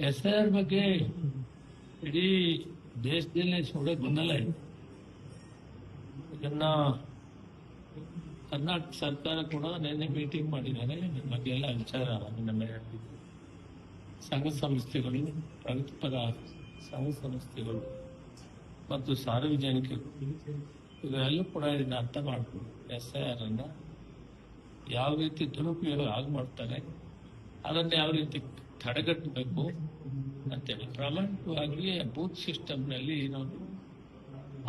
SIR ಬಗ್ಗೆ ಇಡೀ ದೇಶದಲ್ಲಿ ಸುಳ್ಳು ಗೊಂದಲ ಇದೆ. ಇದನ್ನ ಕರ್ನಾಟಕ ಸರ್ಕಾರ ಕೂಡ ನಿನ್ನೆ ಮೀಟಿಂಗ್ ಮಾಡಿದ್ದಾರೆ. ನಿಮ್ಮ ಬಗ್ಗೆ ಎಲ್ಲ ವಿಚಾರ ನಮ್ಮ ಸಂಘ ಸಂಸ್ಥೆಗಳು, ಪ್ರಗತಿಪರ ಸಂಘ ಸಂಸ್ಥೆಗಳು ಮತ್ತು ಸಾರ್ವಜನಿಕರು ಇವರೆಲ್ಲೂ ಕೂಡ ಇದನ್ನ ಅರ್ಥ ಮಾಡ್ಕೊಂಡು SIR ಅನ್ನ ಯಾವ ರೀತಿ ದುರುಪಯೋಗ ಮಾಡ್ತಾರೆ, ಅದನ್ನು ಯಾವ ರೀತಿ ತಡೆಗಟ್ಟಬೇಕು ಅಂತೇಳಿ ಪ್ರಾಮಾಣಿಕವಾಗಿ ಬೂತ್ ಸಿಸ್ಟಮ್ನಲ್ಲಿ ನಾವು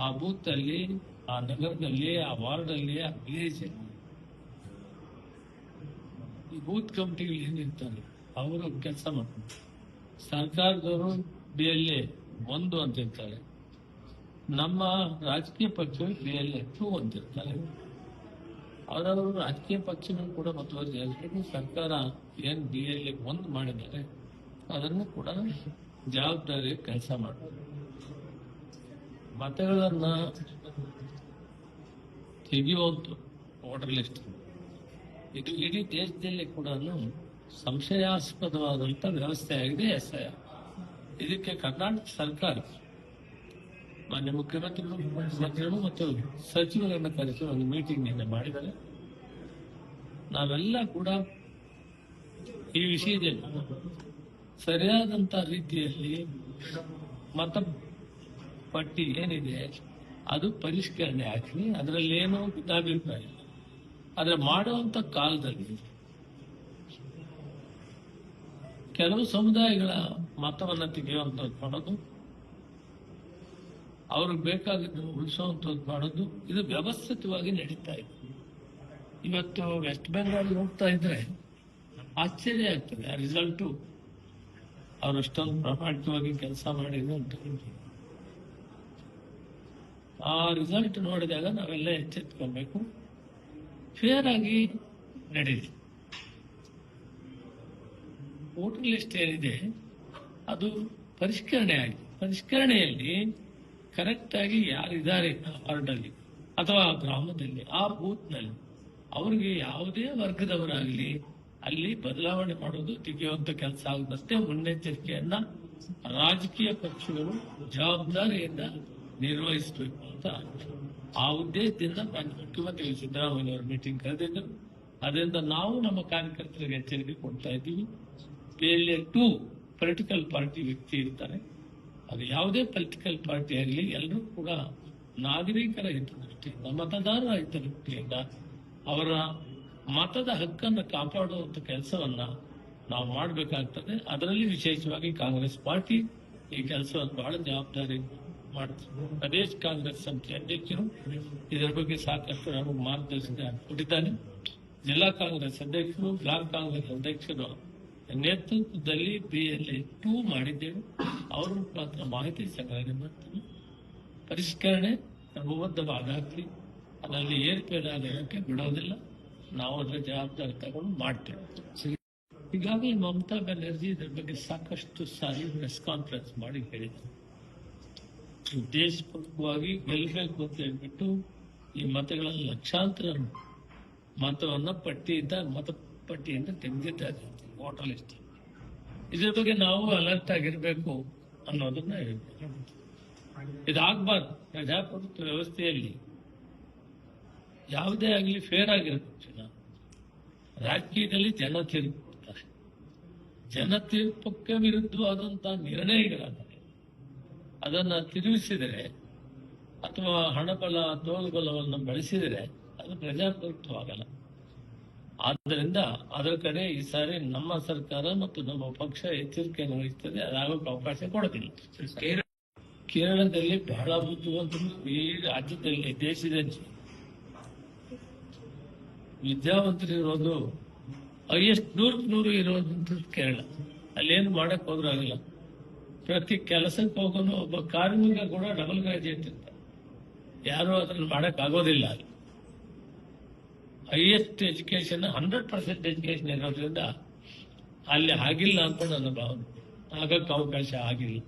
ಆ ಬೂತ್ ಅಲ್ಲಿ, ಆ ನಗರದಲ್ಲಿ, ಆ ವಾರ್ಡ್ ಅಲ್ಲಿ, ಆ ವಿಲೇಜ್ ಈ ಬೂತ್ ಕಮಿಟಿಗಳು ಏನಿರ್ತಾರೆ ಅವರು ಕೆಲಸ ಮಾಡ್ತಾರೆ. ಸರ್ಕಾರದವರು BLA 1 ಅಂತಿರ್ತಾರೆ, ನಮ್ಮ ರಾಜಕೀಯ ಪಕ್ಷಗಳು BLA 2 ಅಂತಿರ್ತಾರೆ. ಅವರವರು ರಾಜಕೀಯ ಪಕ್ಷಗಳು ಕೂಡ ಮುತುವರ್ಜಿಯಾಗಿ ಸರ್ಕಾರ ಏನ್ BLA 1 ಮಾಡಿದ್ದಾರೆ ಅದನ್ನು ಕೂಡ ಜವಾಬ್ದಾರಿ ಕೆಲಸ ಮಾಡ್ತಾರೆ. ಮತಗಳನ್ನ ತೆಗೆಯುವಂತ ವೋಟರ್ ಲಿಸ್ಟ್ ಇದು ಇಡೀ ದೇಶದಲ್ಲಿ ಕೂಡ ಸಂಶಯಾಸ್ಪದವಾದಂತ ವ್ಯವಸ್ಥೆ ಆಗಿದೆ SIR. ಇದಕ್ಕೆ ಕರ್ನಾಟಕ ಸರ್ಕಾರ ಮಾನ್ಯ ಮುಖ್ಯಮಂತ್ರಿಗಳು ಮತ್ತು ಸಚಿವರನ್ನ ಕರೆಸಿ ಒಂದು ಮೀಟಿಂಗ್ ನಿನ್ನೆ ಮಾಡಿದ್ದಾರೆ. ನಾವೆಲ್ಲ ಕೂಡ ಈ ವಿಷಯದಲ್ಲಿ ಸರಿಯಾದಂತ ರೀತಿಯಲ್ಲಿ ಮತ ಪಟ್ಟಿ ಏನಿದೆ ಅದು ಪರಿಷ್ಕರಣೆ ಆಗಲಿ, ಅದರಲ್ಲಿ ಏನೋ ಭಿನ್ನಾಭಿಪ್ರಾಯ. ಆದ್ರೆ ಮಾಡುವಂತ ಕಾಲದಲ್ಲಿ ಕೆಲವು ಸಮುದಾಯಗಳ ಮತವನ್ನ ತೆಗೆಯುವಂಥದ್ದು ಮಾಡೋದು, ಅವ್ರಿಗೆ ಬೇಕಾಗಿದ್ದು ಉಳಿಸುವಂಥದ್ದು ಮಾಡೋದು, ಇದು ವ್ಯವಸ್ಥಿತವಾಗಿ ನಡೀತಾ ಇದೆ. ಇವತ್ತು ವೆಸ್ಟ್ ಬೆಂಗಾಲ್ ಹೋಗ್ತಾ ಇದ್ರೆ ಆಶ್ಚರ್ಯ ಆಗ್ತದೆ. ಆ ರಿಸಲ್ಟು ಅವ್ರು ಅಷ್ಟೊಂದು ಪ್ರಾಮಾಣಿಕವಾಗಿ ಕೆಲಸ ಮಾಡಿದ್ರು ಅಂತ ಆ ರಿಸಲ್ಟ್ ನೋಡಿದಾಗ ನಾವೆಲ್ಲ ಎಚ್ಚೆತ್ಕೊಳ್ಬೇಕು. ಫೇರ್ ಆಗಿ ನಡೀಲಿ. ವೋಟರ್ ಲಿಸ್ಟ್ ಏನಿದೆ ಅದು ಪರಿಷ್ಕರಣೆ ಆಗಿದೆ. ಪರಿಷ್ಕರಣೆಯಲ್ಲಿ ಕರೆಕ್ಟ್ ಆಗಿ ಯಾರಿದ್ದಾರೆ ವಾರ್ಡಲ್ಲಿ ಅಥವಾ ಗ್ರಾಮದಲ್ಲಿ, ಆ ಬೂತ್ನಲ್ಲಿ ಅವ್ರಿಗೆ ಯಾವುದೇ ವರ್ಗದವರಾಗಲಿ ಅಲ್ಲಿ ಬದಲಾವಣೆ ಮಾಡೋದು, ತೆಗೆಯುವಂತ ಕೆಲಸ ಆಗದಂತೆ ಮುನ್ನೆಚ್ಚರಿಕೆಯನ್ನ ರಾಜಕೀಯ ಪಕ್ಷಗಳು ಜವಾಬ್ದಾರಿಯಿಂದ ನಿರ್ವಹಿಸಬೇಕು ಅಂತ ಆ ಉದ್ದೇಶದಿಂದ ಮುಖ್ಯಮಂತ್ರಿ ಸಿದ್ದರಾಮಯ್ಯ ಅವರು ಮೀಟಿಂಗ್ ಕರೆದಿದ್ದರು. ಅದರಿಂದ ನಾವು ನಮ್ಮ ಕಾರ್ಯಕರ್ತರಿಗೆ ಎಚ್ಚರಿಕೆ ಕೊಡ್ತಾ ಇದ್ದೀವಿ. BLA 2 ಪೊಲಿಟಿಕಲ್ ಪಾರ್ಟಿ ವ್ಯಕ್ತಿ ಇರ್ತಾರೆ, ಅದು ಯಾವುದೇ ಪೊಲಿಟಿಕಲ್ ಪಾರ್ಟಿ ಆಗಲಿ, ಎಲ್ಲರೂ ಕೂಡ ನಾಗರಿಕರ ಹಿತದೃಷ್ಟಿಯಿಂದ, ಮತದಾರರ ಹಿತದೃಷ್ಟಿಯಿಂದ ಅವರ ಮತದ ಹಕ್ಕನ್ನು ಕಾಪಾಡುವಂತ ಕೆಲಸವನ್ನ ನಾವು ಮಾಡಬೇಕಾಗ್ತದೆ. ಅದರಲ್ಲಿ ವಿಶೇಷವಾಗಿ ಕಾಂಗ್ರೆಸ್ ಪಾರ್ಟಿ ಈ ಕೆಲಸವನ್ನು ಬಹಳ ಜವಾಬ್ದಾರಿ ಮಾಡ್ತಾರೆ. ಪ್ರದೇಶ ಕಾಂಗ್ರೆಸ್ ಸಮಿತಿ ಅಧ್ಯಕ್ಷರು ಇದರ ಬಗ್ಗೆ ಸಾಕಷ್ಟು ನಮಗೆ ಮಾರ್ಗದರ್ಶನ ಕೊಟ್ಟಿದ್ದಾರೆ. ಜಿಲ್ಲಾ ಕಾಂಗ್ರೆಸ್ ಅಧ್ಯಕ್ಷರು, ಬ್ಲಾಕ್ ಕಾಂಗ್ರೆಸ್ ಅಧ್ಯಕ್ಷರು ನೇತೃತ್ವದಲ್ಲಿ BLA 2 ಮಾಡಿದ್ದೇವೆ. ಅವರು ಮಾತ್ರ ಮಾಹಿತಿ ಸಂಗ್ರಹಣೆ ಮಾಡ್ತಾರೆ. ಪರಿಷ್ಕರಣೆ ಕ್ರಮಬದ್ಧವಾಗಲಿ, ಅದರಲ್ಲಿ ಏರ್ಪೇರಾಗಕ್ಕೆ ಬಿಡೋದಿಲ್ಲ. ನಾವು ಅದರ ಜವಾಬ್ದಾರಿ ತಗೊಂಡು ಮಾಡ್ತೇವೆ. ಈಗಾಗಲೇ ಮಮತಾ ಬ್ಯಾನರ್ಜಿ ಇದರ ಬಗ್ಗೆ ಸಾಕಷ್ಟು ಸಾರಿ ಪ್ರೆಸ್ ಕಾನ್ಫರೆನ್ಸ್ ಮಾಡಿ ಹೇಳಿದ್ದಾರೆ. ಉದ್ದೇಶಪೂರ್ವಕವಾಗಿ ಗೆಲ್ಲಬೇಕು ಅಂತ ಹೇಳ್ಬಿಟ್ಟು ಈ ಮತಗಳಲ್ಲಿ ಲಕ್ಷಾಂತರ ಮತವನ್ನ ಮತಪಟ್ಟಿಯಿಂದ ತೆಗೆದಿದ್ದಾರೆ ವೋಟರ್ ಲಿಸ್ಟ್. ಇದ್ರ ಬಗ್ಗೆ ನಾವು ಅಲರ್ಟ್ ಆಗಿರ್ಬೇಕು ಅನ್ನೋದನ್ನ ಹೇಳ್ಬೇಕು. ಇದಾಗಬಾರ್ದು. ಪ್ರಜಾಪ್ರಭುತ್ವ ವ್ಯವಸ್ಥೆಯಲ್ಲಿ ಯಾವುದೇ ಆಗಲಿ ಫೇರ್ ಆಗಿರಬೇಕು. ರಾಜಕೀಯದಲ್ಲಿ ಜನ ತೀರ್ಪುತ್ತಾರೆ. ಜನ ತೀರ್ಪಕ್ಕೆ ವಿರುದ್ಧವಾದಂತಹ ನಿರ್ಣಯಗಳಾದರೆ ಅದನ್ನ ತಿರುಗಿಸಿದರೆ ಅಥವಾ ಹಣಬಲ, ತೋಳುಬಲವನ್ನು ಬಳಸಿದರೆ ಅದು ಪ್ರಜಾಪ್ರಭುತ್ವ ಆಗಲ್ಲ. ಆದ್ದರಿಂದ ಅದರ ಕಡೆ ಈ ಸಾರಿ ನಮ್ಮ ಸರ್ಕಾರ ಮತ್ತು ನಮ್ಮ ಪಕ್ಷ ಎಚ್ಚರಿಕೆಯನ್ನು ವಹಿಸುತ್ತದೆ. ಅದಾಗೋಕೆ ಅವಕಾಶ ಕೊಡೋದಿಲ್ಲ. ಕೇರಳದಲ್ಲಿ ಬಹಳ ಬುದ್ಧಿವಂತರು ಈ ರಾಜ್ಯದಲ್ಲಿ, ದೇಶದಲ್ಲಿ ವಿದ್ಯಾವಂತರಿರೋದು ಹೈಯೆಸ್ಟ್ 100 ಇರೋದಂತ ಕೇರಳ. ಅಲ್ಲೇನು ಮಾಡಕ್ ಹೋದ್ರಾಗಿಲ್ಲ. ಪ್ರತಿ ಕೆಲಸಕ್ಕೆ ಹೋಗೋನು ಒಬ್ಬ ಕಾರ್ಮಿಕ ಕೂಡ ಡಬಲ್ ಗ್ರಾಜುಯೇಟ್ ಇರ್ತಾರೆ. ಯಾರು ಅದ್ರಲ್ಲಿ ಮಾಡಕ್ ಆಗೋದಿಲ್ಲ. ಹೈಯೆಸ್ಟ್ ಎಜುಕೇಶನ್ 100% ಎಜುಕೇಶನ್ ಇರೋದ್ರಿಂದ ಅಲ್ಲಿ ಆಗಿಲ್ಲ ಅಂತ ನನ್ನ ಭಾವನೆ. ಆಗಕ್ಕೆ ಅವಕಾಶ ಆಗಿಲ್ಲ.